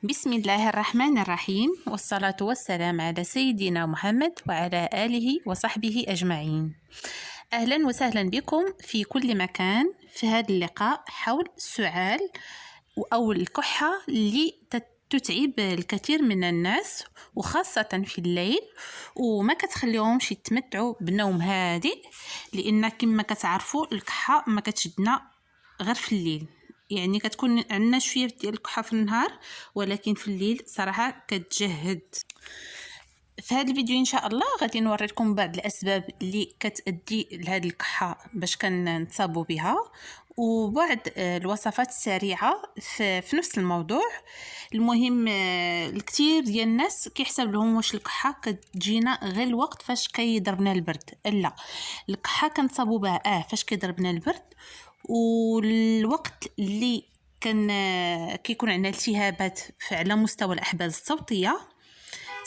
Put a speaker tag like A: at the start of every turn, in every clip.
A: بسم الله الرحمن الرحيم، والصلاة والسلام على سيدنا محمد وعلى آله وصحبه أجمعين. أهلا وسهلا بكم في كل مكان في هذا اللقاء حول السعال أو الكحة اللي تتعب الكثير من الناس، وخاصة في الليل، وما كتخليهمش يتمتعوا بنوم هادئ، لأن كما كتعرفوا الكحة ما كتشدنا غير في الليل. يعني كتكون عندنا شويه ديال الكحه في النهار، ولكن في الليل صراحه كتجهد. في هذا الفيديو ان شاء الله غادي نوريكم بعض الاسباب اللي كتؤدي لهذه الكحه باش كنتصابوا بها، وبعض الوصفات السريعه في نفس الموضوع. المهم الكثير ديال الناس كيحسب لهم واش الكحه كتجينا غير الوقت فاش كيضربنا البرد. لا، الكحه كنتصابوا بها فاش كيضربنا البرد، والوقت اللي كيكون عندنا التهابات على مستوى الاحبال الصوتيه.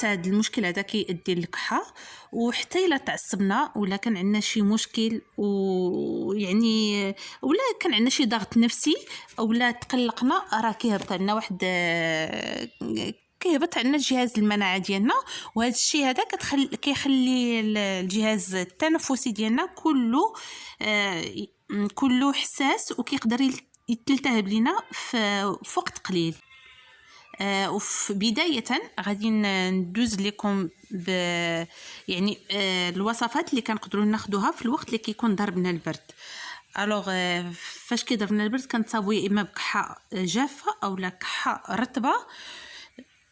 A: هاد المشكل هذا كيؤدي للكحه، وحتى الا تعصبنا ولا كان عندنا شي مشكل ويعني ولا كان عندنا شي ضغط نفسي اولا تقلقنا، راه كيهبط عندنا كيهبط عندنا الجهاز المناعه ديالنا، وهذا الشيء هذا كيخلي الجهاز التنفسي ديالنا كله حساس، وكيقدر يتلتهب لينا في وقت قليل. وفي بداية غادي ندوز لكم يعني الوصفات اللي كنقدروا ناخذوها في الوقت اللي كيكون ضربنا البرد. الوغ فاش كيضربنا البرد كنتصاوبوا يا اما بكحه جافه او لا كحه رطبه.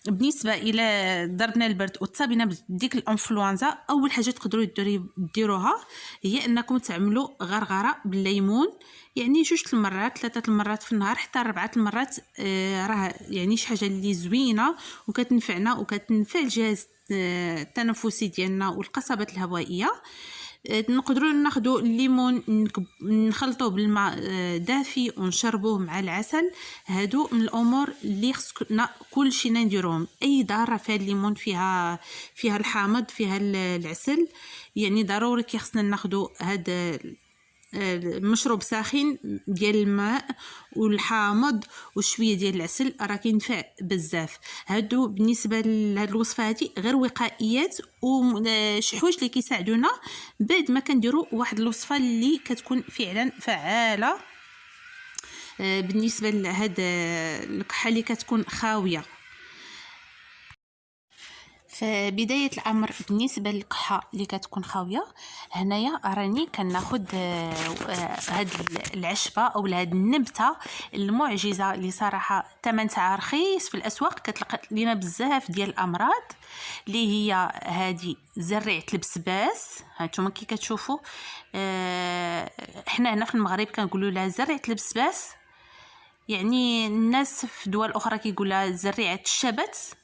A: بالنسبه الى ضربنا البرد وتصابينا بديك الانفلونزا، اول حاجه تقدروا ديروها هي انكم تعملوا غرغره بالليمون، يعني 2 المرات 3 المرات في النهار حتى 4 المرات. راه يعني شي حاجه اللي زوينه وكتنفعنا وكتنفع الجهاز التنفسي ديالنا والقصبات الهوائيه. نقدروا ناخذوا الليمون نخلطوه بالماء دافي ونشربوه مع العسل. هادو من الامور اللي خصنا كلشي نديروهم. اي ضاره فيها الليمون، فيها الحامض، فيها العسل، يعني ضروري خصنا ناخذوا هذا مشروب ساخن ديال الماء والحامض وشويه ديال العسل، راه كينفع بزاف. هادو بالنسبه لهاد الوصفه هادي غير وقائيات وشي حوايج اللي كيساعدونا بعد ما كنديروا واحد الوصفه اللي كتكون فعلا فعاله بالنسبه لهاد الكحه اللي كتكون خاويه. في بداية الأمر بالنسبة للكحة اللي كتكون خاوية، هنايا راني كناخد هاد العشبة أو هاد النبتة المعجزة اللي صراحة ثمن تاعها رخيص في الأسواق، كتلقى لينا بزاف ديال الأمراض، اللي هي هادي زريعة البسباس. هانتوما كي كتشوفوا حنا هنا في المغرب كنقولوا لها زريعة البسباس، يعني الناس في دول أخرى كيقولها زريعة الشبت،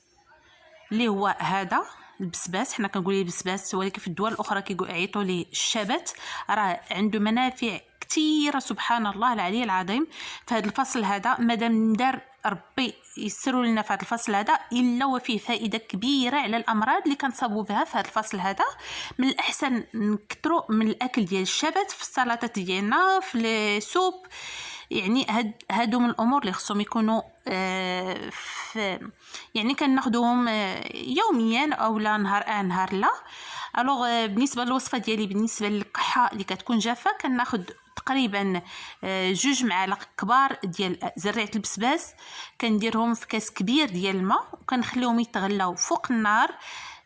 A: اللي هو هذا البسباس. حنا كنقول ليه بسباس، ولكن في الدول الاخرى كيعيطوا ليه الشبت. راه عنده منافع كثيره سبحان الله العلي العظيم. في هذا الفصل هذا مادام دار ربي يسروا لنا في هذا الفصل هذا الا وفيه فائده كبيره على الامراض اللي كنصابوا بها في هذا الفصل هذا. من الاحسن نكثروا من الاكل ديال الشبت في السلطات ديالنا، في السوب. يعني هادو من الامور اللي خصهم يكونوا يعني كناخذوهم يوميا او لا نهار نهار لا. الوغ بالنسبه للوصفه ديالي بالنسبه للكحه اللي كتكون جافه، كناخذ تقريبا 2 معالق كبار ديال زريعه البسباس، كنديرهم في كاس كبير ديال الماء وكنخليهم يتغلاو فوق النار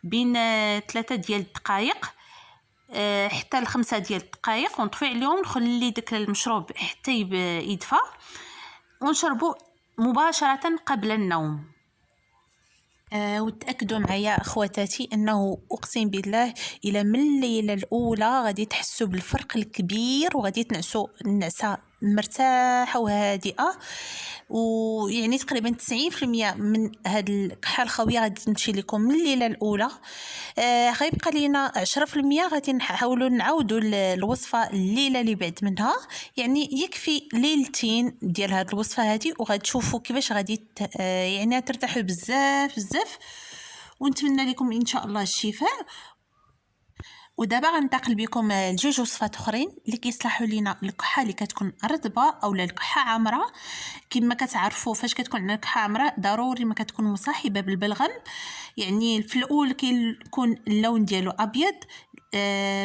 A: بين 3 ديال الدقائق حتى ل5 ديال الدقائق، ونطفي عليهم نخلي داك المشروب حتى يدفى ونشربو مباشره قبل النوم. وتأكدوا معايا اخواتاتي انه اقسم بالله الى من الليله الاولى غادي تحسوا بالفرق الكبير، وغادي تنعسوا النعسه مرتاحه وهادئه، ويعني تقريبا 90% من هاد الكحه الخاويه غادي تمشي لكم من الليله الاولى. غيبقى لينا 10% غادي نحاولوا نعاودوا الوصفه الليله اللي بعد منها، يعني يكفي ليلتين ديال هاد الوصفه هذه وغتشوفوا كيفاش غادي يعني ترتاحوا بزاف بزاف. ونتمنى لكم ان شاء الله الشفاء. ودابا غنتقل بكم لجوج وصفات اخرين اللي كيصلحوا لينا الكحه اللي كتكون رطبه اولا الكحه عامره. كما كتعرفوا فاش كتكون عندنا الكحه عامره ضروري ما كتكون مصاحبه بالبلغم. يعني في الاول كيكون اللون ديالو ابيض،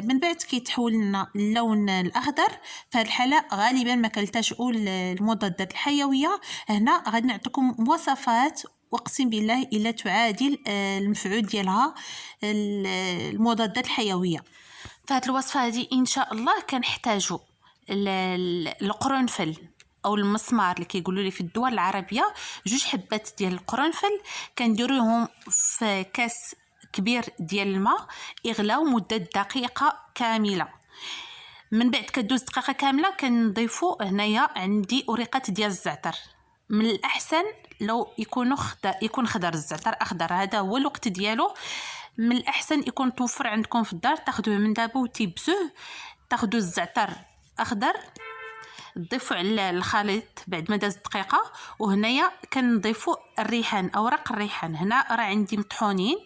A: من بعد كيتحول لنا اللون الاخضر. في هذه الحاله غالبا ما كنلتجؤوا للمضادات الحيويه. هنا غادي نعطيكم وصفات واقسم بالله الا تعادل المفعول ديالها المضادات الحيويه. فهاد الوصفه هذه ان شاء الله كنحتاجوا القرنفل او المسمار اللي كيقولوا لي في الدول العربيه، 2 حبات ديال القرنفل كنديروهم في كاس كبير ديال الماء يغلاو مده دقيقه كامله. من بعد كدوز دقيقه كامله كنضيفوا هنايا عندي وريقات ديال الزعتر. من الاحسن لو يكون خضر، الزعتر اخضر، هذا هو الوقت ديالو. من الاحسن يكون توفر عندكم في الدار، تاخذوه من دابا وتيبسوه. تاخذوا الزعتر اخضر تضيفوا على الخليط بعد ما داز دقيقه. وهنايا كنضيفوا الريحان، اوراق الريحان هنا راه عندي مطحونين،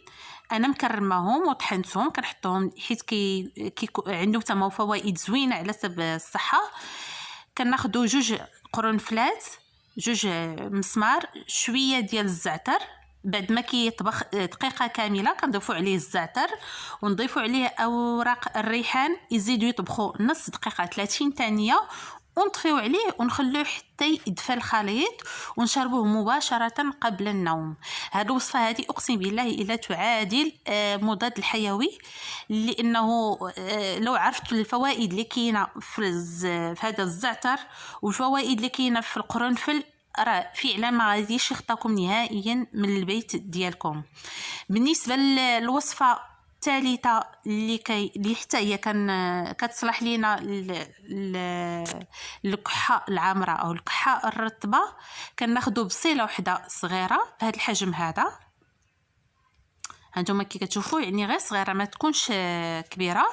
A: انا مكرماهم وطحنتهم كنحطهم حيت عندهم تما فوائد زوينه على حسب الصحه. كناخذوا 2 قرنفلات، 2 مسمار، شويه ديال الزعتر. بعد ما كيطبخ دقيقه كامله كنضيفوا عليه الزعتر ونضيفوا عليه اوراق الريحان، يزيدوا يطبخوا نص دقيقه 30 ثانيه ونطفيو عليه ونخلوه حتى يدفى الخليط ونشربوه مباشره قبل النوم. هذه الوصفه هذه اقسم بالله الا تعادل مضاد الحيوي، لانه لو عرفت الفوائد اللي كاينه في هذا الزعتر والفوائد اللي كاينه في القرنفل راه فعلا ما غاديش يخطاكم نهائيا من البيت ديالكم. بالنسبه للوصفه الثالثه اللي حتى هي كتصلح لينا الكحه العامره او الكحه الرطبه، كناخذوا بصيله وحده صغيره بهذا الحجم هذا، هانتوما كي كتشوفوا يعني غير صغيره ما تكونش كبيره.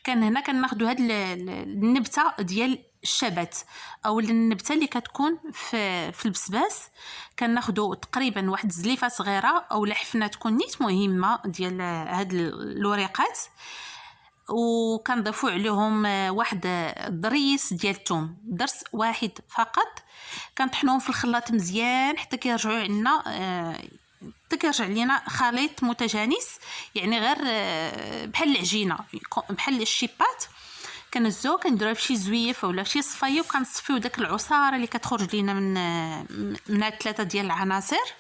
A: هنا كناخذوا هاد النبته ديال الشبت او النبته اللي كتكون في البسباس، كناخذوا تقريبا واحد زليفه صغيره او حفنه تكون نيت مهمه ديال هاد الوريقات، وكنضيفوا عليهم واحد ضريس ديال الثوم، درس واحد فقط. كنطحنوهم في الخلاط مزيان حتى كيرجعوا عندنا كيرجع لينا خليط متجانس، يعني غير بحال العجينه بحال الشيبات. كنزوه كنديروه فشي زويف ولا فشي صفايه وكنصفيو داك العصاره اللي كتخرج لينا من هاد 3 ديال العناصر،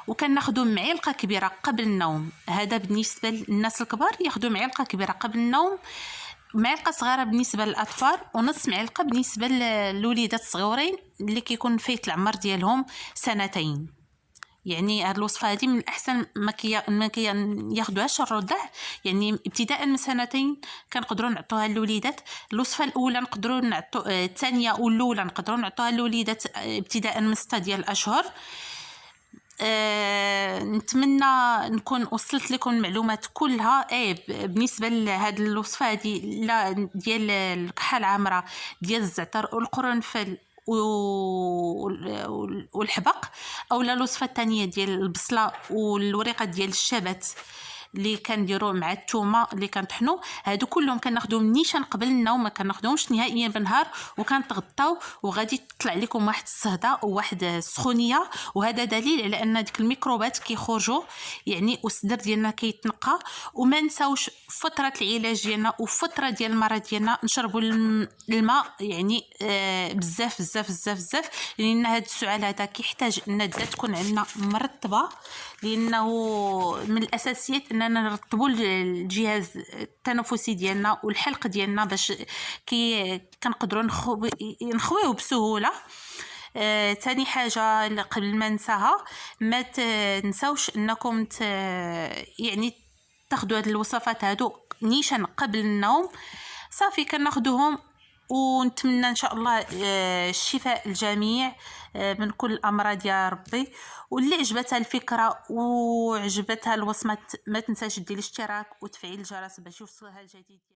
A: وكناخذوا معلقه كبيره قبل النوم. هذا بالنسبه للناس الكبار ياخذوا معلقه كبيره قبل النوم، معلقه صغيره بالنسبه للاطفال، ونص معلقه بالنسبه للوليدات الصغيورين اللي كيكون فايت العمر ديالهم 2 سنين. يعني هاد الوصفه هذه من الاحسن ما ياخذوهاش الرضع، يعني ابتداء من 2 سنين كنقدروا نعطوها للوليدات. الوصفه الاولى نقدروا نعطوا، الثانيه والاولى نقدروا نعطوها للوليدات ابتداء من 6 ديال الاشهر. نتمنى نكون وصلت لكم المعلومات كلها. بالنسبه لهاد الوصفه هذه ديال الكحه العامره ديال الزعتر والقرنفل والحبق، او الوصفه الثانيه ديال البصله والوريقه ديال الشبت اللي كنديروا مع الثومه اللي كنطحنوا، هادو كلهم كناخذوهم نيشان قبل النوم، ما كناخذوهمش نهائيا بالنهار، وكنتغطاو وغادي تطلع لكم واحد الصهده وواحد السخونيه. وهذا دليل على ان ديك الميكروبات كيخرجوا يعني والصدر ديالنا كيتنقى. وما نساوش فتره العلاج ديالنا وفتره ديال المرض ديالنا نشربوا الماء يعني بزاف بزاف بزاف بزاف، لان هذا السعال هذا كيحتاج ان الدم تكون عندنا مرطبه، لانه من الاساسيات اننا نرطبوا الجهاز التنفسي ديالنا والحلق ديالنا باش كنقدروا نخويوه بسهوله. ثاني حاجه قبل ما ننساها، ما تنساوش انكم يعني تاخذوا هذه الوصفات هادو نيشان قبل النوم. صافي كناخذوهم ونتمنى ان شاء الله الشفاء الجميع من كل الامراض يا ربي. واللي عجبتها الفكره وعجبتها الوصفه ما تنساش دير الاشتراك وتفعيل الجرس باش يوصلها الجديد.